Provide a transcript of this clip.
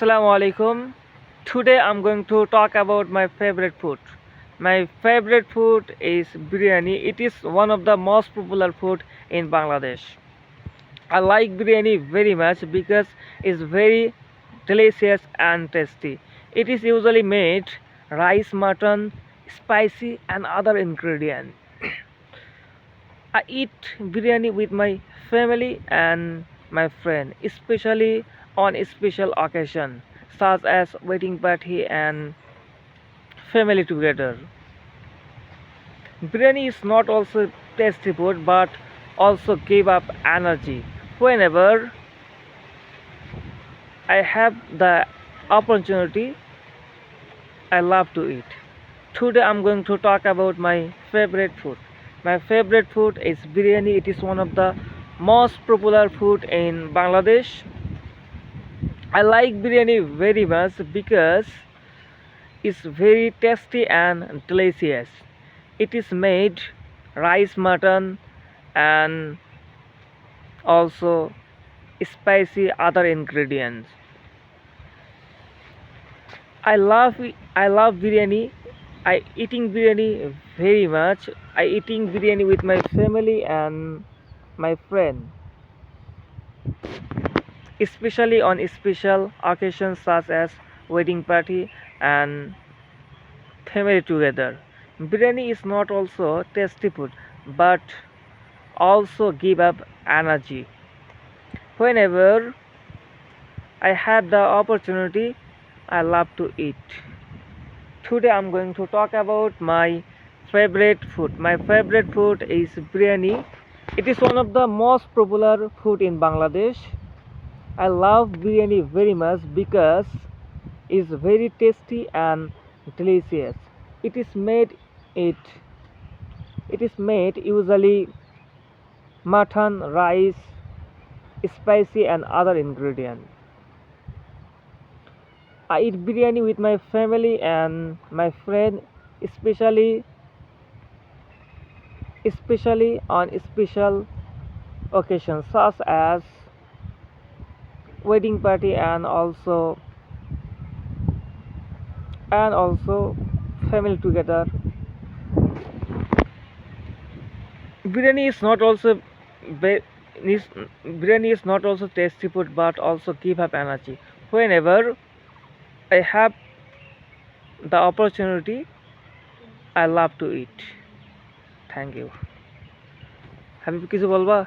Assalamu alaikum. Today I'm going to talk about my favorite food. My favorite food is biryani. It is one of the most popular food in Bangladesh. I like biryani very much because it's very delicious and tasty. It is usually made rice, mutton, spicy and other ingredients. I eat biryani with my family and my friend, especially on special occasion such as wedding party and family together. Biryani is not also tasty food but also give up energy. Whenever I have the opportunity, I love to eat. Today I'm going to talk about my favorite food. My favorite food is biryani. It is one of the most popular food in Bangladesh. I like biryani very much because it's very tasty and delicious. It is made rice, mutton, and also spicy other ingredients. I love biryani. I eating biryani very much. I eating biryani with my family and my friend, especially on special occasions such as wedding party and family together. Biryani is not also tasty food, but also give up energy. Whenever I have the opportunity, I love to eat. Today I'm going to talk about my favorite food. My favorite food is biryani. It is one of the most popular food in Bangladesh. I love biryani very much because it's very tasty and delicious. It is made it it is made usually mutton, rice, spicy and other ingredients. I eat biryani with my family and my friend, especially especially on special occasions such as wedding party and also family together. Biryani is not also be- is, biryani is not also tasty food but also give up energy. Whenever I have the opportunity, I love to eat. Thank you. Habib কিছু বলবা?